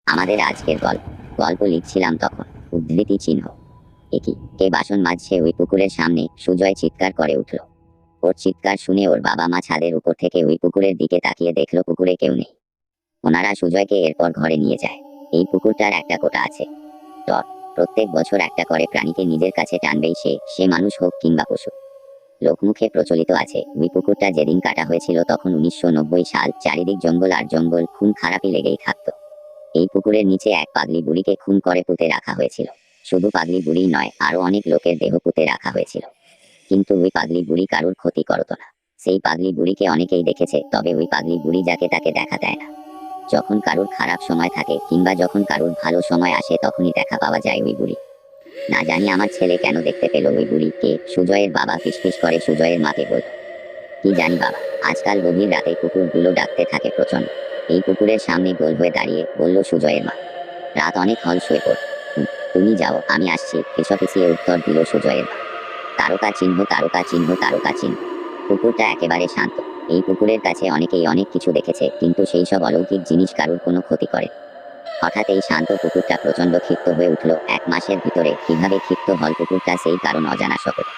আমাদের আজকের গল্প লিখছিলাম তখন উদ্ধৃতি চিহ্ন। একই কে বাসন মাজছে ওই পুকুরের সামনে? সুজয় চিৎকার করে উঠল। ওর চিৎকার শুনে ওর বাবা মা ছাদের উপর থেকে ওই পুকুরের দিকে তাকিয়ে দেখলো পুকুরে কেউ নেই। ওনারা সুজয়কে এরপর ঘরে নিয়ে যায়। এই পুকুরটার একটা কোটা আছে। প্রত্যেক বছর একটা করে প্রাণীকে নিজের কাছে টানবেই সে মানুষ হোক কিংবা পশু। লোকমুখে প্রচলিত আছে ওই পুকুরটা যেদিন কাটা হয়েছিল তখন 1990 সাল, চারিদিক জঙ্গল আর জঙ্গল, খুন খারাপি লেগেই থাকতো। এই পুকুরের নিচে এক পাগলি বুড়িকে খুন করে পুঁতে রাখা হয়েছিল। শুধু পাগলি বুড়ি নয়, আরো অনেক লোকের দেহ পুঁতে রাখা হয়েছিল। কিন্তু ওই পাগলি বুড়ি কারুর ক্ষতি করত না। সেই পাগলি বুড়িকে অনেকেই দেখেছে, তবে ওই পাগলি বুড়ি যাকে তাকে দেখা দেয় না। যখন কারুর খারাপ সময় থাকে কিংবা যখন কারুর ভালো সময় আসে তখনই দেখা পাওয়া যায় ওই বুড়ি। না জানি আমার ছেলে কেন দেখতে পেল ওই বুড়িকে। সুজয়ের বাবা ফিসফিস করে সুজয়ের মাকে বলল, কি জানি বাবা, আজকাল গভীর রাতে কুকুরগুলো ডাকতে থাকে প্রচন্ড। এই পুকুরের সামনে গোল হয়ে দাঁড়িয়ে বলল সুজয়ের মা। রাত অনেক হল, শুয়ে পড়। তুমি যাও, আমি আসছি, ফিসফিসিয়ে উত্তর দিল সুজয়ের মা। তারকা চিহ্ন, তারকা চিহ্ন, তারকা চিহ্ন। পুকুরটা একেবারে শান্ত। এই পুকুরের কাছে অনেকেই অনেক কিছু দেখেছে, কিন্তু সেই সব অলৌকিক জিনিস কারুর কোনো ক্ষতি করে। হঠাৎ এই শান্ত পুকুরটা প্রচন্ড ক্ষিপ্ত হয়ে উঠল। 1 মাসের ভিতরে কিভাবে ক্ষিপ্ত হল পুকুরটা, সেই কারণ অজানা সকলে।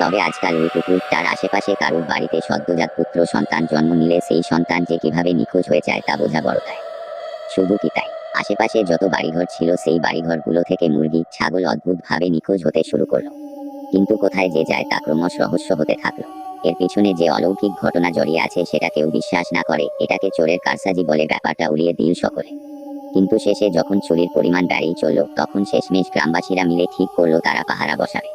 তবে আজকাল ওই পুকুরটার আশেপাশে কারুর বাড়িতে সদ্যজাত পুত্র সন্তান জন্ম নিলে সেই সন্তান যে কিভাবে নিখোঁজ হয়ে যায় তা বোঝা বড় দায়। শুধু কি তাই, আশেপাশে যত বাড়িঘর ছিল সেই বাড়িঘরগুলো থেকে মুরগি, ছাগল অদ্ভুতভাবে নিখোঁজ হতে শুরু করলো। কিন্তু কোথায় যে যায় তা ক্রমশ রহস্য হতে থাকলো। এর পিছনে যে অলৌকিক ঘটনা জড়িয়ে আছে সেটা কেউ বিশ্বাস না করে, এটাকে চোরের কারসাজি বলে ব্যাপারটা উড়িয়ে দিল সকলে। কিন্তু শেষে যখন চুরির পরিমাণ বেড়েই চলল, তখন শেষমেশ গ্রামবাসীরা মিলে ঠিক করলো তারা পাহারা বসাবে।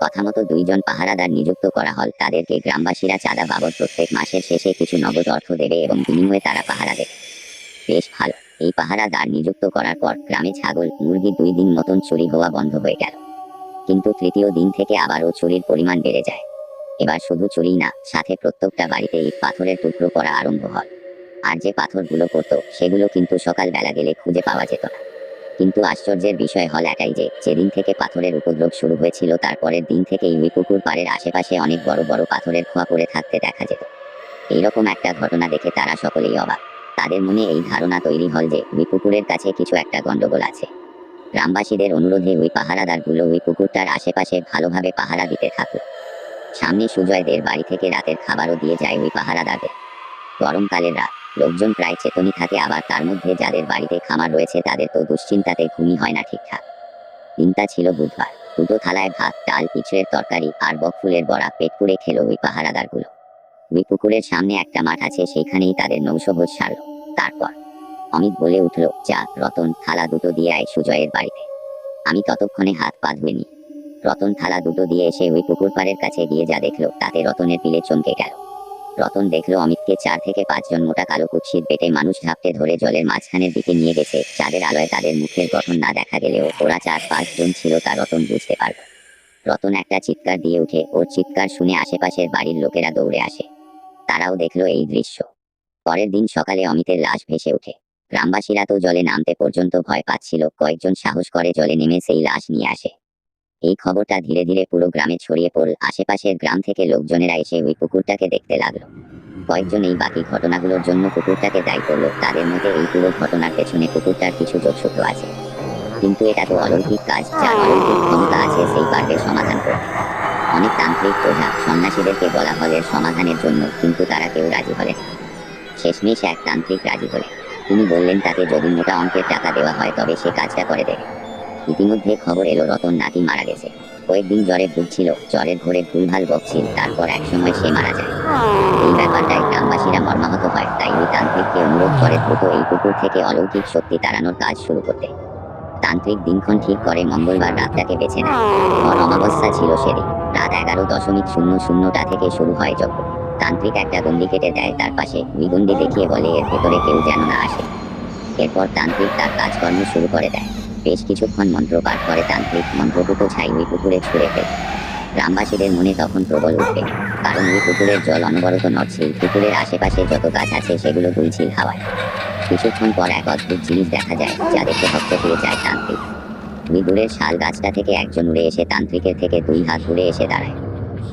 কথা মতো 2 জন পাহারাদার নিযুক্ত করা হল। তাদেরকে গ্রামবাসীরা চাঁদা বাবদ প্রত্যেক মাসের শেষে কিছু নগদ অর্থ দেবে এবং বিনিময়ে তারা পাহারা দেবে। বেশ ভালো। এই পাহারাদার নিযুক্ত করার পর গ্রামে ছাগল, মুরগি 2 দিন মতন চুরি হওয়া বন্ধ হয়ে গেল। কিন্তু তৃতীয় দিন থেকে আবারও চুরির পরিমাণ বেড়ে যায়। এবার শুধু চুরি না, সাথে প্রত্যেকটা বাড়িতে ইট পাথরের টুকরো পড়া আরম্ভ হয়। আর যে পাথরগুলো পড়তো সেগুলো কিন্তু সকালবেলা গেলে খুঁজে পাওয়া যেত না। কিন্তু আশ্চর্যের বিষয় হল এটাই যে, যেদিন থেকে পাথরের উপদ্রব শুরু হয়েছিল তার পরের দিন থেকেই ওই পুকুর পাড়ের আশেপাশে অনেক বড় বড় পাথরের খোয়া পড়ে থাকতে দেখা যেত। এইরকম একটা ঘটনা দেখে তারা সকলেই অবাক। তাদের মনে এই ধারণা তৈরি হল যে ওই পুকুরের কাছে কিছু একটা গন্ডগোল আছে। গ্রামবাসীদের অনুরোধে ওই পাহারাদারগুলো ওই পুকুরটার আশেপাশে ভালোভাবে পাহারা দিতে থাকলো। সামনে সুজয়দের বাড়ি থেকে রাতের খাবারও দিয়ে যায় ওই পাহারাদারদের। গরমকালের রাত, লোকজন প্রায় চেতনই থাকে, আবার তার মধ্যে যাদের বাড়িতে খামার রয়েছে তাদের তো দুশ্চিন্তাতে ঘুমই হয় না ঠিকঠাক। দিনটা ছিল বুধবার। 2টো থালায় ভাত, ডাল, ইঁচড়ের তরকারি আর বকফুলের বড়া পেট পুড়ে খেলো ওই পাহারাদারগুলো। ওই পুকুরের সামনে একটা মাঠ আছে, সেইখানেই তাদের নৌশভোজ সারল। তারপর অমিত বলে উঠল, যা রতন, থালা 2টো দিয়ে আয় সুজয়ের বাড়িতে। আমি ততক্ষণে হাত পা ধুয়ে নি। রতন থালা 2টো দিয়ে এসে ওই পুকুর পাড়ের কাছে গিয়ে যা দেখলো তাতে রতনের পিলে চমকে গেল। রতন দেখলো অমিতকে 4 থেকে 5 জন মোটা কালো কুৎসিত বেটে মানুষ ঝাপটে ধরে জলের মাঝখানের দিকে নিয়ে গেছে। চাঁদের আলোয় তাদের মুখের গঠন না দেখা গেলেও ওরা 4-5 জন ছিল তা রতন বুঝতে পারল। রতন একটা চিৎকার দিয়ে উঠে, ওর চিৎকার শুনে আশেপাশের বাড়ির লোকেরা দৌড়ে আসে। তারাও দেখলো এই দৃশ্য। পরের দিন সকালে অমিতের লাশ ভেসে ওঠে। গ্রামবাসীরা তো জলে নামতে পর্যন্ত ভয় পাচ্ছিল, কয়েকজন সাহস করে জলে নেমে সেই লাশ নিয়ে আসে। এই খবরটা ধীরে ধীরে পুরো গ্রামে ছড়িয়ে পড়ল। আশেপাশের গ্রাম থেকে লোকজনেরা এসে ওই পুকুরটাকে দেখতে লাগলো। কয়েকজন এই বাকি ঘটনাগুলোর জন্য কুকুরটাকে দায়ী করলো। তাদের মধ্যে এই পুরো ঘটনার পেছনে কুকুরটার কিছু যোগসূত্র আছে। কিন্তু এটা তো অলৌকিক কাজ, যার অলৌকিক ক্ষমতা আছে সেই পারবে সমাধান করতে। অনেক তান্ত্রিক, ওঝা, সন্ন্যাসীদেরকে বলা হল এর সমাধানের জন্য, কিন্তু তারা কেউ রাজি হলেন। শেষমেশ এক তান্ত্রিক রাজি হলেন। তিনি বললেন তাকে যদি মোটা অঙ্কের টাকা দেওয়া হয় তবে সে কাজটা করে দেবে। ইতিমধ্যে খবর এলো রতন নাকি মারা গেছে। কয়েকদিন জ্বরে ভুগছিল, জ্বরের ঘোরে ভুলভাল বকছিল, তারপর একসময় সে মারা যায়। এই ব্যাপারটায় গ্রামবাসীরা মর্মাহত হয়, তাই ওই তান্ত্রিককে অনুরোধ করে দ্রুত এই পুকুর থেকে অলৌকিক শক্তি তাড়ানোর কাজ শুরু করতে। তান্ত্রিক দিনক্ষণ ঠিক করে মঙ্গলবার রাতটাকে বেছে নেয়। ভর অমাবস্যা ছিল সেদিন। রাত 11:00 থেকে শুরু হয় যজ্ঞ। তান্ত্রিক একটা গণ্ডি কেটে দেয় তার পাশে। ওই গণ্ডি দেখিয়ে বলে এর ভেতরে কেউ যেন না আসে। এরপর তান্ত্রিক তার কাজকর্ম শুরু করে দেয়। বেশ কিছুক্ষণ মন্ত্র পাঠ করে তান্ত্রিক। মন্ত্রপুত ছাই ওই পুকুরে ছুঁড়ে ফেলে। গ্রামবাসীদের মনে তখন প্রবল উদ্বেগ, কারণ ওই পুকুরের জল অনবরত নড়ছিল। পুকুরের আশেপাশে যত গাছ আছে সেগুলো দুলছিল হাওয়ায়। কিছুক্ষণ পর এক অদ্ভুত জিনিস দেখা যায়, যা দেখে হকচকিয়ে যায় তান্ত্রিক। ওই দূরের শাল গাছটা থেকে একজন উড়ে এসে তান্ত্রিকের থেকে 2 হাত দূরে এসে দাঁড়ায়।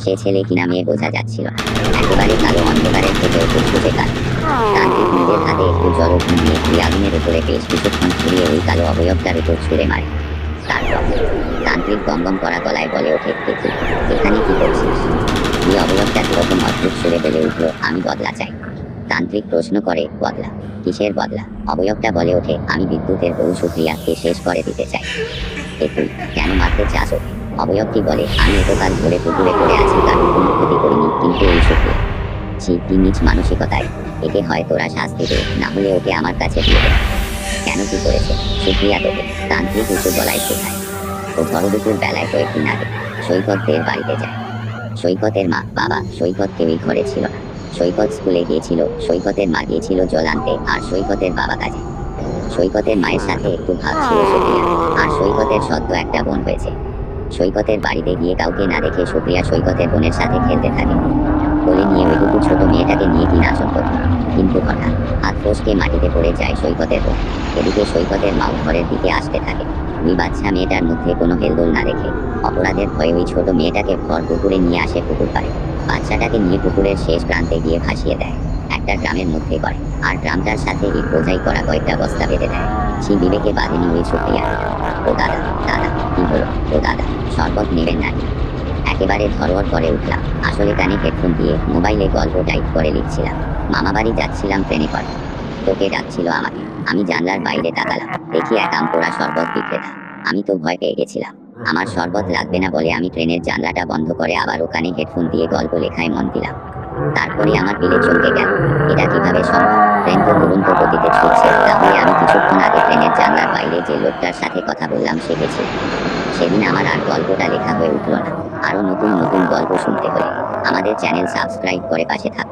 সে ছেলে কিনা মেয়ে বোঝা যাচ্ছিল না। একেবারে কালো, অন্ধকারের থেকেও ফুসফুসে কালো। তান্ত্রিক নিজের হাতে একটু জলঘি নিয়ে ওই আগুনের উপরে বেশ কিছুক্ষণ ঘুরিয়ে ওই কালো অবয়বটার উপর ছুঁড়ে মারে। তারপর তান্ত্রিক গমগম করা গলায় বলে ওঠে, দেখি এখানে কি করছিস? ওই অবয়বটা কিরকম অদ্ভুত সুরে বেড়ে উঠল, আমি বদলা চাই। তান্ত্রিক প্রশ্ন করে, বদলা? কিসের বদলা? অবয়বটা বলে ওঠে, আমি বিদ্যুতের বউ সুপ্রিয়াকে শেষ করে দিতে চাই। এ তুই কেন মারতে চাস ওকে? অবয়বটি বলে, আমি এতকাল ধরে পুকুরে পড়ে আছি, কারোর কোনো ক্ষতি করিনি, কিন্তু এই সুপ্রিয়া, ছি, কি নীচ মানসিকতায়। একে হয় তোরা শাস্তি দে, না হলে ওকে আমার কাছে দিয়ে দে। কেন, কি করেছে সুপ্রিয়া তোকে? তান্ত্রিক উঁচু গলায় শেখায়, ও বড়দুপুর বেলায় কয়েকদিন আগে সৈকতদের বাড়িতে যায়। সৈকতের মা বাবা সৈকত কেউই ঘরে ছিল না। সৈকত স্কুলে গিয়েছিল, সৈকতের মা গিয়েছিল জল আনতে, আর সৈকতের বাবা কাজে। সৈকতের মায়ের সাথে একটু ভাব ছিল সুপ্রিয়া, আর সৈকতের সদ্য একটা বোন হয়েছে। সৈকতের বাড়িতে গিয়ে কাউকে না দেখে সুপ্রিয়া সৈকতের বোনের সাথে খেলতে থাকে। কোলে নিয়ে ওইটুকু ছোট মেয়েটাকে নিয়ে কি নাচন করত। কিন্তু হঠাৎ হাত ফসকে মাটিতে পড়ে যায় সৈকতের বোন। এদিকে সৈকতের মাও ঘরের দিকে আসতে থাকে। ওই বাচ্চা মেয়েটার মধ্যে কোনো হেলদোল না রেখে অপরাধের ভয়ে ওই ছোট মেয়েটাকে ভর পুকুরে নিয়ে আসে পুকুর পাড়ে। বাচ্চাটাকে নিয়ে পুকুরের শেষ প্রান্তে গিয়ে ভাসিয়ে দেয় একটা ড্রামের মধ্যে করে, আর ড্রামটার সাথে ইট বোঝাই করা কয়েকটা বস্তা বেঁধে দেয়। সে বিবেকে বাঁধেনি ওই সুপ্রিয়া। ও দাদা, দাদা কি হলো? ও দাদা, শরবত নেবেন নাকি? একেবারে ধরওর করে উঠলাম। আসলে কানে হেডফোন দিয়ে মোবাইলে গল্প টাইপ করে লিখছিলাম। মামাবাড়ি যাচ্ছিলাম ট্রেনে করে। তোকে ডাকছিল আমাকে। আমি জানলার বাইরে তাকালাম, দেখি এক আমপোড়া শরবত বিক্রেতা। আমি তো ভয় পেয়ে গেছিলাম। আমার শরবত লাগবে না বলে আমি ট্রেনের জানলাটা বন্ধ করে আবার ওখানে হেডফোন দিয়ে গল্প লেখায় মন দিলাম। তারপরে আমার পিলে চমকে গেল, এটা কিভাবে সম্ভব? ট্রেন তো দুরন্ত গতিতে ছুটছে, তাহলে আমি কিছুক্ষণ আগে ট্রেনের জানলার বাইরে যে লোকটার সাথে কথা বললাম সে কে ছিল? সেদিন আমার আর গল্পটা লেখা হয়ে উঠল না। আরো নতুন নতুন গল্প শুনতে হলে আমাদের চ্যানেল সাবস্ক্রাইব করে পাশে থাকুন।